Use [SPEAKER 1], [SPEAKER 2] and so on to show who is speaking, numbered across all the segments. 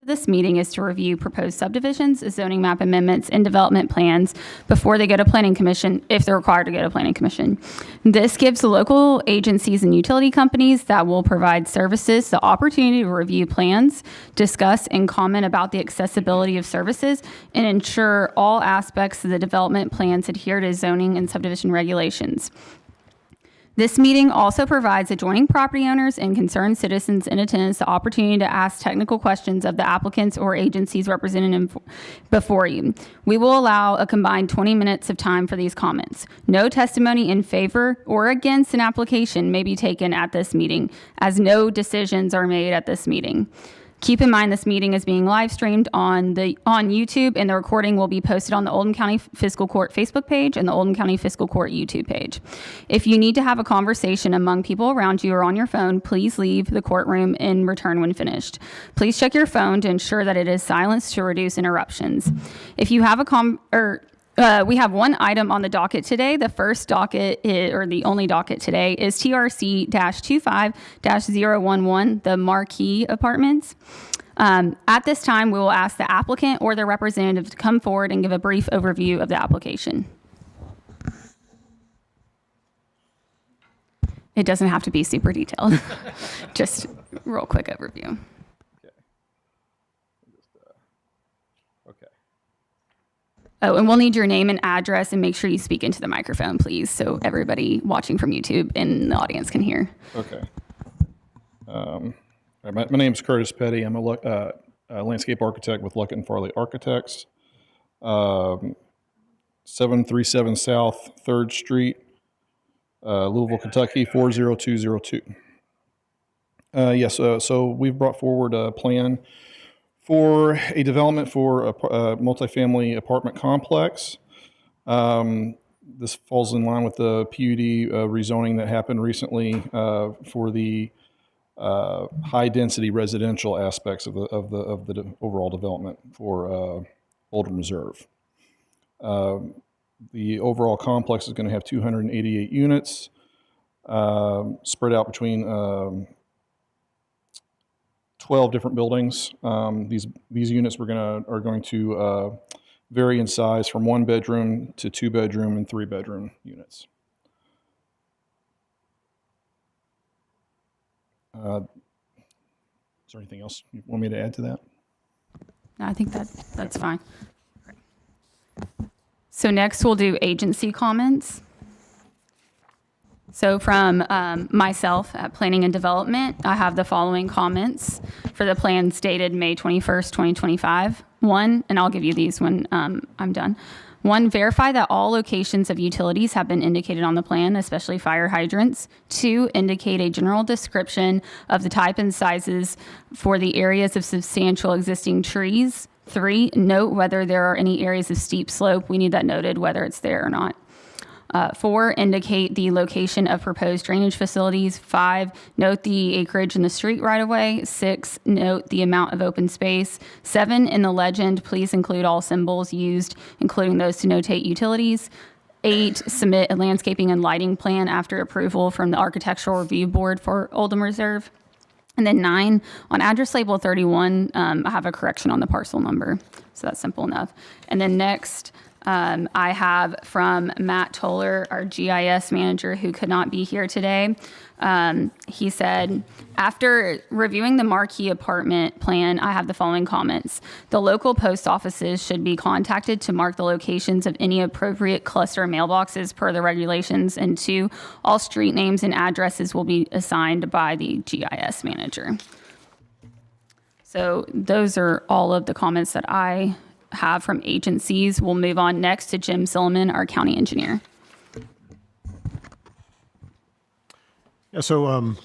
[SPEAKER 1] This meeting is to review proposed subdivisions, zoning map amendments, and development plans before they go to Planning Commission, if they're required to go to Planning Commission. This gives the local agencies and utility companies that will provide services the opportunity to review plans, discuss and comment about the accessibility of services, and ensure all aspects of the development plans adhere to zoning and subdivision regulations. This meeting also provides adjoining property owners and concerned citizens in attendance the opportunity to ask technical questions of the applicants or agencies represented before you. We will allow a combined 20 minutes of time for these comments. No testimony in favor or against an application may be taken at this meeting, as no decisions are made at this meeting. Keep in mind this meeting is being live streamed on YouTube, and the recording will be posted on the Oldham County Fiscal Court Facebook page and the Oldham County Fiscal Court YouTube page. If you need to have a conversation among people around you or on your phone, please leave the courtroom and return when finished. Please check your phone to ensure that it is silenced to reduce interruptions. If you have we have one item on the docket today. The first docket, or the only docket today, is TRC-25-011, the Marquee Apartments. At this time, we will ask the applicant or their representative to come forward and give a brief overview of the application. It doesn't have to be super detailed, just real quick overview. Oh, and we'll need your name and address, and make sure you speak into the microphone, please, so everybody watching from YouTube and the audience can hear.
[SPEAKER 2] Okay. My name is Curtis Petty. I'm a landscape architect with Luckett and Farley Architects. 737 South 3rd Street, Louisville, Kentucky, 40202. Yes, so we've brought forward a plan for a development for a multifamily apartment complex. This falls in line with the PUD rezoning that happened recently for the high-density residential aspects of the overall development for Oldham Reserve. The overall complex is going to have 288 units spread out between 12 different buildings. These units are going to vary in size from 1-bedroom to 2-bedroom and 3-bedroom units. Is there anything else you want me to add to that?
[SPEAKER 1] No, I think that's fine. So next we'll do agency comments. So from myself at Planning and Development, I have the following comments for the plans dated May 21st, 2025. One, and I'll give you these when I'm done. One, verify that all locations of utilities have been indicated on the plan, especially fire hydrants. Two, indicate a general description of the type and sizes for the areas of substantial existing trees. Three, note whether there are any areas of steep slope. We need that noted, whether it's there or not. 4, indicate the location of proposed drainage facilities. 5, note the acreage in the street right-of-way. 6, note the amount of open space. 7, in the legend, please include all symbols used, including those to notate utilities. 8, submit a landscaping and lighting plan after approval from the Architectural Review Board for Oldham Reserve. And then 9, on address label 31, I have a correction on the parcel number. So that's simple enough. And then next, I have from Matt Toller, our GIS manager, who could not be here today. He said, after reviewing the Marquee apartment plan, I have the following comments. The local post offices should be contacted to mark the locations of any appropriate cluster mailboxes per the regulations. And 2, all street names and addresses will be assigned by the GIS manager. So those are all of the comments that I have from agencies. We'll move on next to Jim Silliman, our county engineer.
[SPEAKER 3] Yeah, so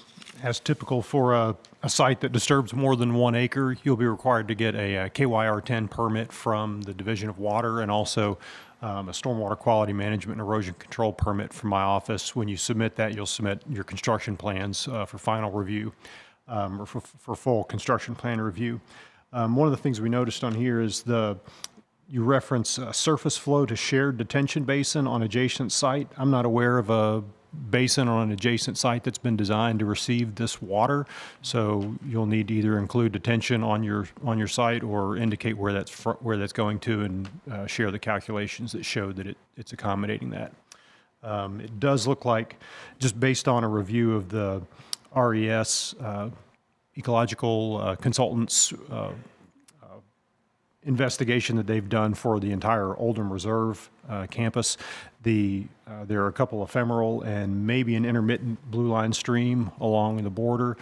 [SPEAKER 3] as typical for a site that disturbs more than 1 acre, you'll be required to get a KYR10 permit from the Division of Water, and also a stormwater quality management and erosion control permit from my office. When you submit that, you'll submit your construction plans for final review, or for full construction plan review. One of the things we noticed on here is you reference surface flow to shared detention basin on adjacent site. I'm not aware of a basin on an adjacent site that's been designed to receive this water. So you'll need to either include detention on your site or indicate where that's going to, and share the calculations that show that it's accommodating that. It does look like, just based on a review of the RES ecological consultants investigation that they've done for the entire Oldham Reserve campus, there are a couple ephemeral and maybe an intermittent blue line stream along the border.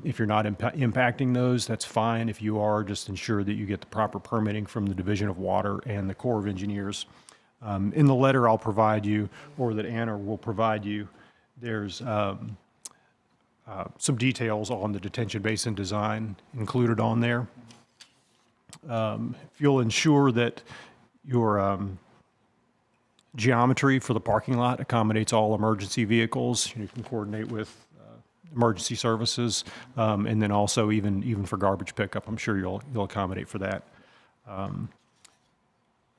[SPEAKER 3] If you're not impacting those, that's fine. If you are, just ensure that you get the proper permitting from the Division of Water and the Corps of Engineers. In the letter I'll provide you, or that Anna will provide you, there's some details on the detention basin design included on there. If you'll ensure that your geometry for the parking lot accommodates all emergency vehicles, you can coordinate with emergency services, and then also even for garbage pickup, I'm sure you'll accommodate for that.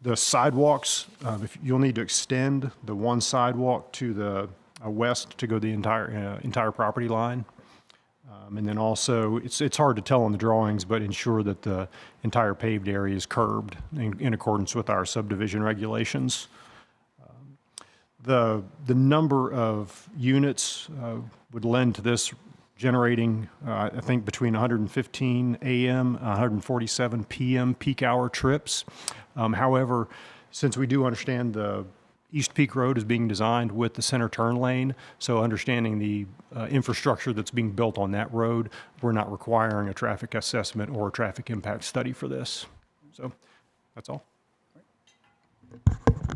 [SPEAKER 3] The sidewalks, if you'll need to extend the one sidewalk to the west to go the entire property line. And then also, it's hard to tell on the drawings, but ensure that the entire paved area is curbed in accordance with our subdivision regulations. The number of units would lend to this generating, I think, between 115 a.m. and 147 p.m. peak hour trips. However, since we do understand the East Peak Road is being designed with the center turn lane, so understanding the infrastructure that's being built on that road, we're not requiring a traffic assessment or a traffic impact study for this. So that's all.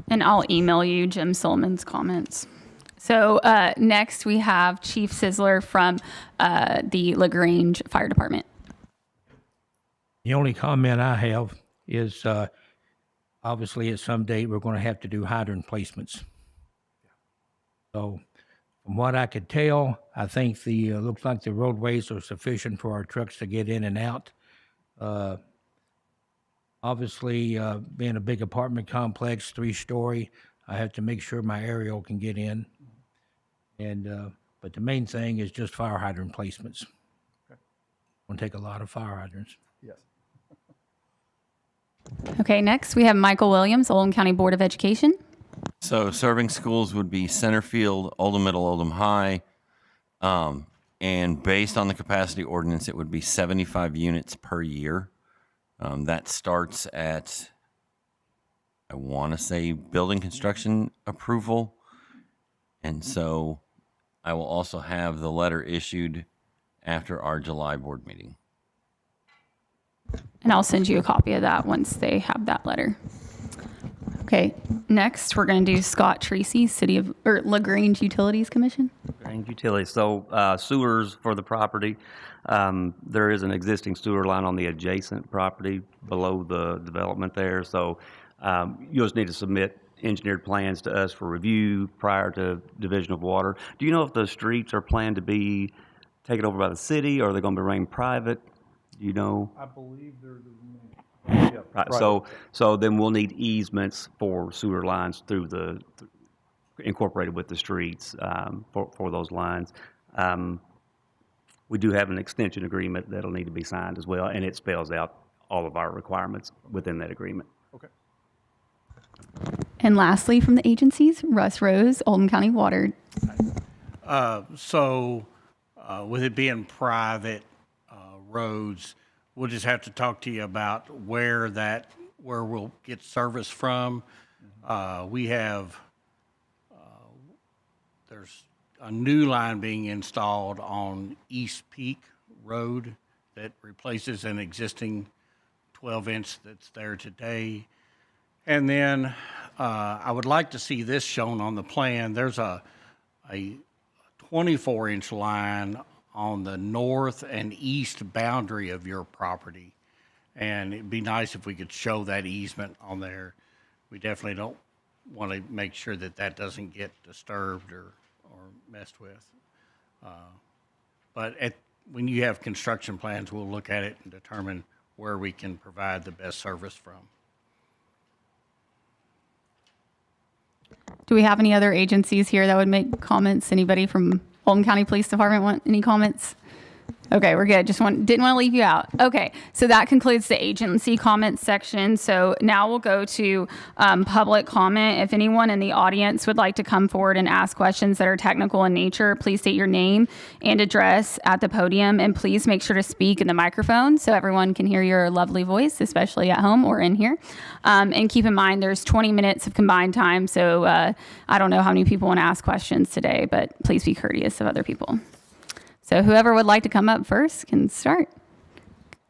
[SPEAKER 1] And I'll email you Jim Sullivan's comments. So next we have Chief Sizzler from the LaGrange Fire Department.
[SPEAKER 4] The only comment I have is obviously at some date we're going to have to do hydrant placements. So from what I could tell, I think looks like the roadways are sufficient for our trucks to get in and out. Obviously, being a big apartment complex, 3-story, I have to make sure my aerial can get in. And but the main thing is just fire hydrant placements. Okay. Going to take a lot of fire hydrants.
[SPEAKER 2] Yes.
[SPEAKER 1] Okay, next we have Michael Williams, Oldham County Board of Education.
[SPEAKER 5] So serving schools would be Centerfield, Oldham Middle, Oldham High. And based on the capacity ordinance, it would be 75 units per year. That starts at, I want to say, building construction approval. And so I will also have the letter issued after our July board meeting.
[SPEAKER 1] And I'll send you a copy of that once they have that letter. Okay, next we're going to do Scott Tracy, LaGrange Utilities Commission.
[SPEAKER 6] LaGrange Utilities. So sewers for the property. There is an existing sewer line on the adjacent property below the development there. So you'll just need to submit engineered plans to us for review prior to Division of Water. Do you know if the streets are planned to be taken over by the city, or are they going to remain private? Do you know?
[SPEAKER 2] I believe they're
[SPEAKER 6] Right. So then we'll need easements for sewer lines through incorporated with the streets for those lines. We do have an extension agreement that'll need to be signed as well, and it spells out all of our requirements within that agreement.
[SPEAKER 2] Okay.
[SPEAKER 1] And lastly, from the agencies, Russ Rose, Oldham County Water.
[SPEAKER 7] With it being private roads, we'll just have to talk to you about where we'll get service from. We have, there's a new line being installed on East Peak Road that replaces an existing 12-inch that's there today. And then I would like to see this shown on the plan. There's a 24-inch line on the north and east boundary of your property. And it'd be nice if we could show that easement on there. We definitely don't want to make sure that doesn't get disturbed or messed with. But when you have construction plans, we'll look at it and determine where we can provide the best service from.
[SPEAKER 1] Do we have any other agencies here that would make comments? Anybody from Oldham County Police Department want any comments? Okay, we're good. Didn't want to leave you out. Okay, so that concludes the agency comments section. So now we'll go to public comment. If anyone in the audience would like to come forward and ask questions that are technical in nature, please state your name and address at the podium, and please make sure to speak in the microphone so everyone can hear your lovely voice, especially at home or in here. And keep in mind, there's 20 minutes of combined time, so I don't know how many people want to ask questions today, but please be courteous of other people. So whoever would like to come up first can start.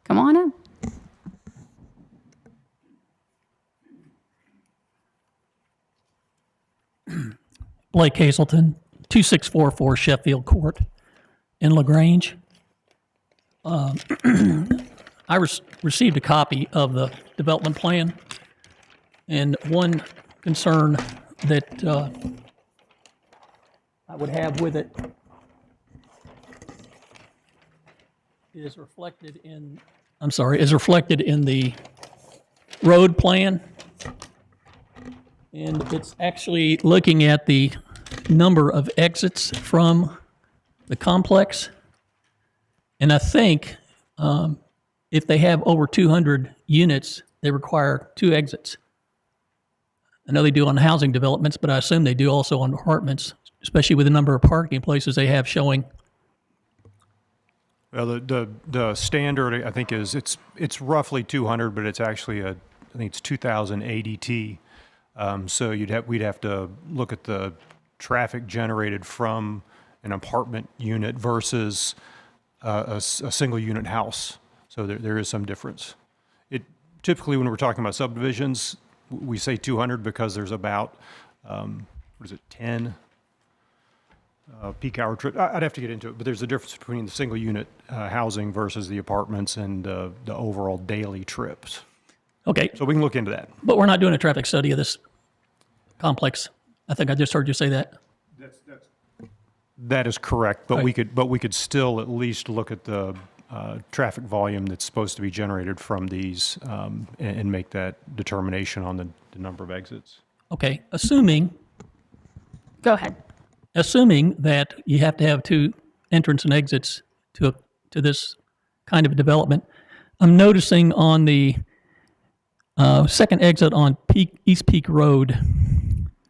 [SPEAKER 1] Come on up.
[SPEAKER 8] Blake Hazelton, 2644 Sheffield Court in LaGrange. I received a copy of the development plan, and one concern that I would have with it is reflected in the road plan. And it's actually looking at the number of exits from the complex. And I think if they have over 200 units, they require 2 exits. I know they do on housing developments, but I assume they do also on apartments, especially with the number of parking places they have showing.
[SPEAKER 3] Well, the standard, I think, is it's roughly 200, but it's actually I think it's 2,000 ADT. So we'd have to look at the traffic generated from an apartment unit versus a single unit house. So there is some difference. Typically, when we're talking about subdivisions, we say 200 because there's about 10 peak hour trip. I'd have to get into it, but there's a difference between the single unit housing versus the apartments and the overall daily trips.
[SPEAKER 8] Okay,
[SPEAKER 3] So we can look into that.
[SPEAKER 8] but we're not doing a traffic study of this complex. I think I just heard you say that.
[SPEAKER 3] That is correct, but
[SPEAKER 8] Right.
[SPEAKER 3] we could still at least look at the traffic volume that's supposed to be generated from these and make that determination on the number of exits.
[SPEAKER 8] Okay, assuming
[SPEAKER 1] Go ahead.
[SPEAKER 8] that you have to have 2 entrance and exits to this kind of a development, I'm noticing on the second exit on East Peak Road,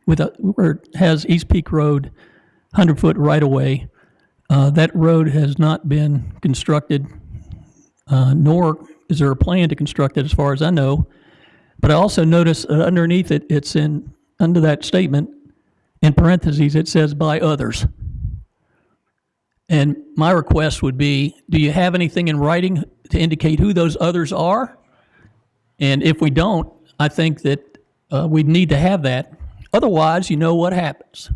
[SPEAKER 8] where it has East Peak Road 100-foot right-of-way, that road has not been constructed, nor is there a plan to construct it as far as I know. But I also notice underneath it, under that statement, in parentheses, it says by others. And my request would be, do you have anything in writing to indicate who those others are? And if we don't, I think that we'd need to have that. Otherwise, you know what happens.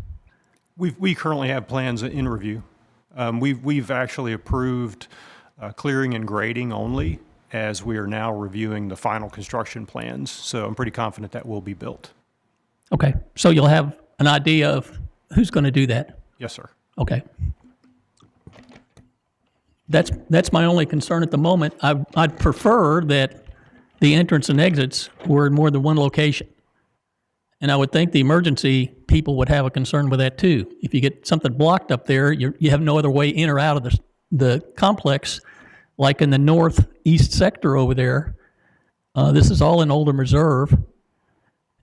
[SPEAKER 3] We currently have plans in review. We've actually approved clearing and grading only, as we are now reviewing the final construction plans. So I'm pretty confident that will be built.
[SPEAKER 8] Okay, so you'll have an idea of who's going to do that.
[SPEAKER 3] Yes, sir.
[SPEAKER 8] Okay. That's my only concern at the moment. I'd prefer that the entrance and exits were in more than one location. And I would think the emergency people would have a concern with that too. If you get something blocked up there, you have no other way in or out of the complex, like in the northeast sector over there. This is all in Oldham Reserve,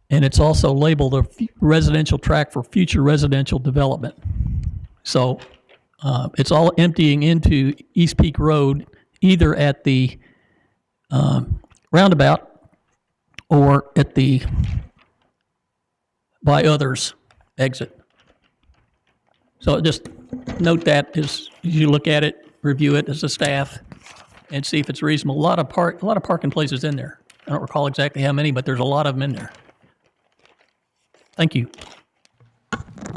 [SPEAKER 8] and it's also labeled a residential tract for future residential development. So it's all emptying into East Peak Road, either at the roundabout or at the by others exit. So just note that as you look at it, review it as a staff, and see if it's reasonable. A lot of parking places in there. I don't recall exactly how many, but there's a lot of them in there. Thank you.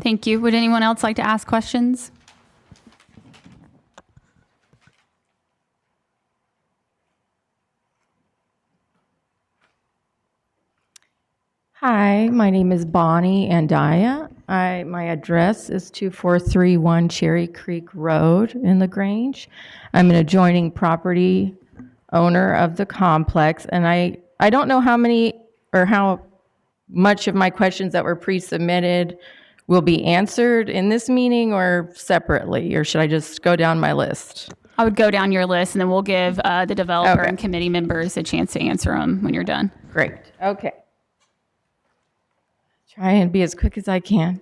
[SPEAKER 1] Thank you. Would anyone else like to ask questions?
[SPEAKER 9] Hi, my name is Bonnie Andaya. My address is 2431 Cherry Creek Road in LaGrange. I'm an adjoining property owner of the complex, and I don't know how many or how much of my questions that were pre-submitted will be answered in this meeting or separately, or should I just go down my list?
[SPEAKER 1] I would go down your list, and then we'll give the developer
[SPEAKER 9] Okay.
[SPEAKER 1] and committee members a chance to answer them when you're done.
[SPEAKER 9] Great, okay. Try and be as quick as I can.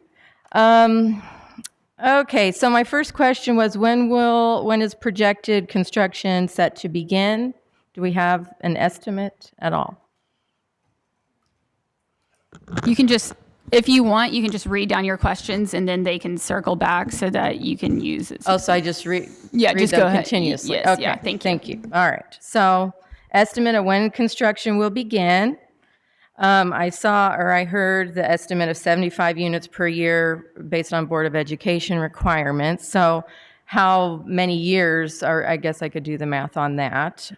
[SPEAKER 9] Okay, so my first question was when is projected construction set to begin? Do we have an estimate at all?
[SPEAKER 1] You can just, if you want, you can just read down your questions, and then they can circle back so that you can use it.
[SPEAKER 9] Oh, so I just read
[SPEAKER 1] just
[SPEAKER 9] them
[SPEAKER 1] go ahead.
[SPEAKER 9] continuously?
[SPEAKER 1] Yes,
[SPEAKER 9] Okay,
[SPEAKER 1] yeah, thank you.
[SPEAKER 9] Thank you. All right. So estimate of when construction will begin. I heard the estimate of 75 units per year based on Board of Education requirements. So how many years are, I guess I could do the math on that.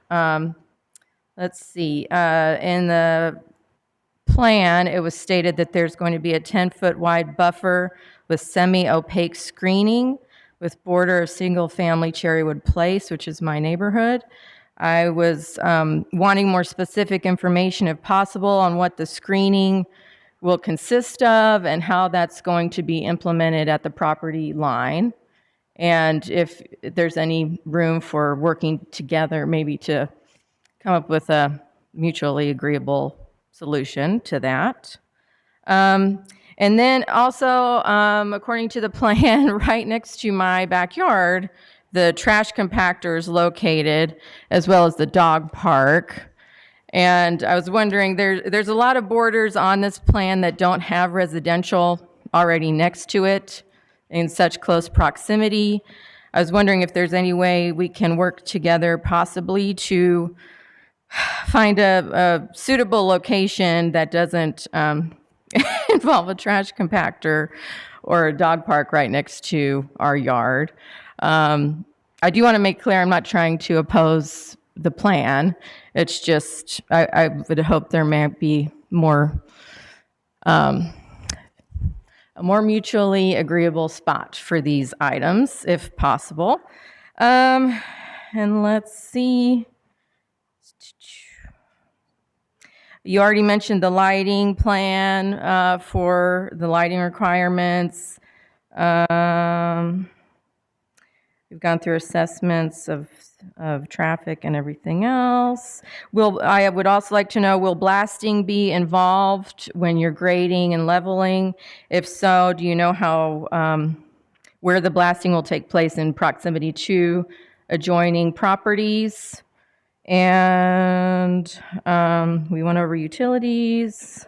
[SPEAKER 9] Let's see. In the plan, it was stated that there's going to be a 10-foot wide buffer with semi-opaque screening with border of single-family Cherrywood Place, which is my neighborhood. I was wanting more specific information, if possible, on what the screening will consist of and how that's going to be implemented at the property line, and if there's any room for working together, maybe to come up with a mutually agreeable solution to that. And then also, according to the plan, right next to my backyard, the trash compactor is located, as well as the dog park. And I was wondering, there's a lot of borders on this plan that don't have residential already next to it in such close proximity. I was wondering if there's any way we can work together possibly to find a suitable location that doesn't involve a trash compactor or a dog park right next to our yard. I do want to make clear I'm not trying to oppose the plan. It's just I would hope there may be more a more mutually agreeable spot for these items, if possible. And let's see. You already mentioned the lighting plan for the lighting requirements. We've gone through assessments of traffic and everything else. I would also like to know, will blasting be involved when you're grading and leveling? If so, do you know how where the blasting will take place in proximity to adjoining properties? And we went over utilities.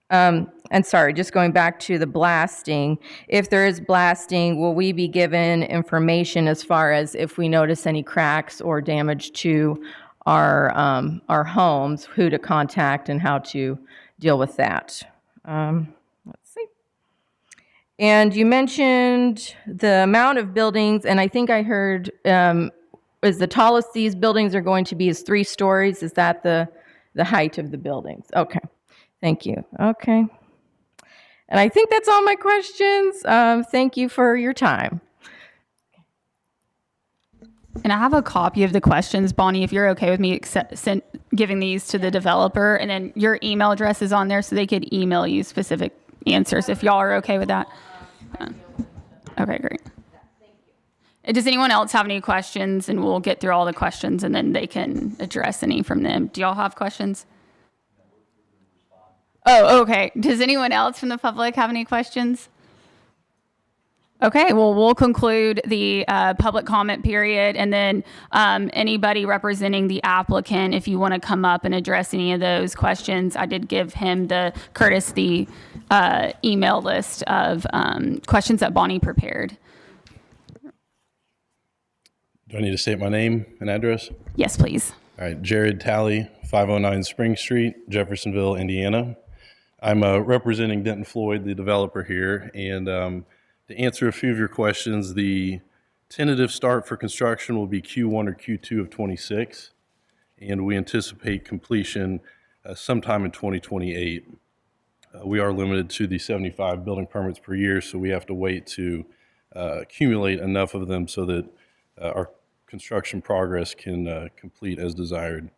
[SPEAKER 9] And sorry, just going back to the blasting, if there is blasting, will we be given information as far as if we notice any cracks or damage to our homes, who to contact and how to deal with that? Let's see. And you mentioned the amount of buildings, and I think I heard is the tallest these buildings are going to be is 3 stories. Is that the height of the buildings? Okay. Thank you. Okay. And I think that's all my questions. Thank you for your time.
[SPEAKER 1] And I have a copy of the questions, Bonnie, if you're okay with me giving these to the developer, and then your email address is on there so they could email you specific answers if y'all are okay with that. Okay, great. Does anyone else have any questions? And we'll get through all the questions and then they can address any from them. Do y'all have questions? Oh, okay. Does anyone else from the public have any questions? Okay, well, we'll conclude the public comment period, and then anybody representing the applicant, if you want to come up and address any of those questions, I did give him the email list of questions that Bonnie prepared.
[SPEAKER 10] Do I need to state my name and address?
[SPEAKER 1] Yes, please.
[SPEAKER 10] All right, Jared Talley, 509 Spring Street, Jeffersonville, Indiana. I'm representing Denton Floyd, the developer here, and to answer a few of your questions, the tentative start for construction will be Q1 or Q2 of 26, and we anticipate completion sometime in 2028. We are limited to the 75 building permits per year, so we have to wait to accumulate enough of them so that our construction progress can complete as desired.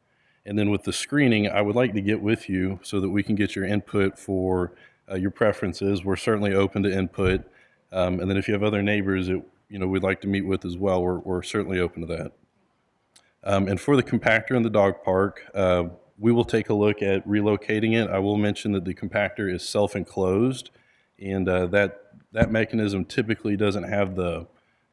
[SPEAKER 10] And then with the screening, I would like to get with you so that we can get your input for your preferences. We're certainly open to input. And then if you have other neighbors that, we'd like to meet with as well, we're certainly open to that. And for the compactor in the dog park, we will take a look at relocating it. I will mention that the compactor is self-enclosed, and that mechanism typically doesn't have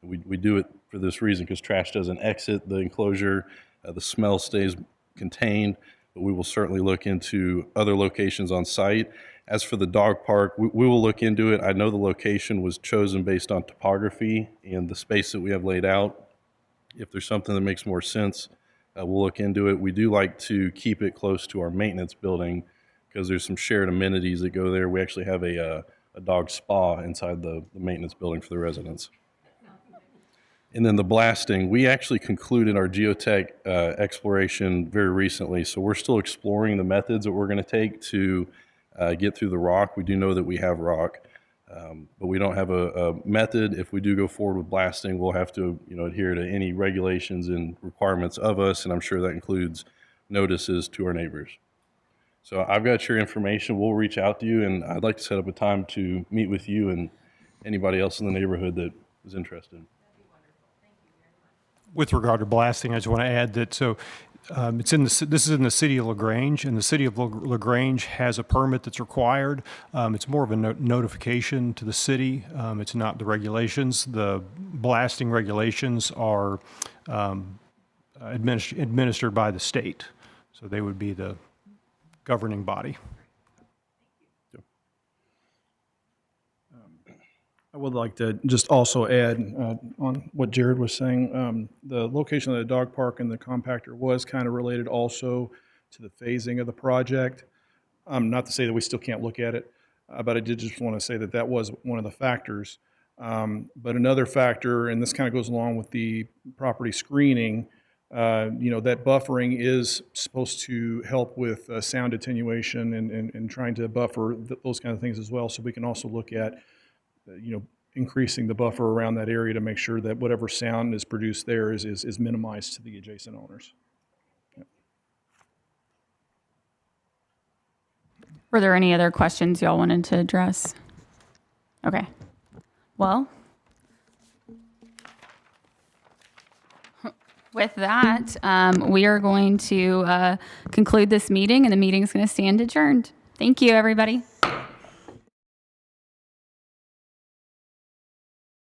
[SPEAKER 10] we do it for this reason because trash doesn't exit the enclosure. The smell stays contained, but we will certainly look into other locations on site. As for the dog park, we will look into it. I know the location was chosen based on topography and the space that we have laid out. If there's something that makes more sense, we'll look into it. We do like to keep it close to our maintenance building because there's some shared amenities that go there. We actually have a dog spa inside the maintenance building for the residents. And then the blasting, we actually concluded our geotech exploration very recently, so we're still exploring the methods that we're going to take to get through the rock. We do know that we have rock, but we don't have a method. If we do go forward with blasting, we'll have to adhere to any regulations and requirements of us, and I'm sure that includes notices to our neighbors. So I've got your information. We'll reach out to you, and I'd like to set up a time to meet with you and anybody else in the neighborhood that is interested.
[SPEAKER 3] With regard to blasting, I just want to add that this is in the city of LaGrange, and the city of LaGrange has a permit that's required. It's more of a notification to the city. It's not the regulations. The blasting regulations are administered by the state, so they would be the governing body.
[SPEAKER 2] I would like to just also add on what Jared was saying. The location of the dog park and the compactor was kind of related also to the phasing of the project. Not to say that we still can't look at it, but I did just want to say that that was one of the factors. But another factor, and this kind of goes along with the property screening, that buffering is supposed to help with sound attenuation and trying to buffer those kind of things as well. So we can also look at increasing the buffer around that area to make sure that whatever sound is produced there is minimized to the adjacent owners.
[SPEAKER 1] Were there any other questions y'all wanted to address? Okay. Well, with that, we are going to conclude this meeting, and the meeting is going to stand adjourned. Thank you, everybody.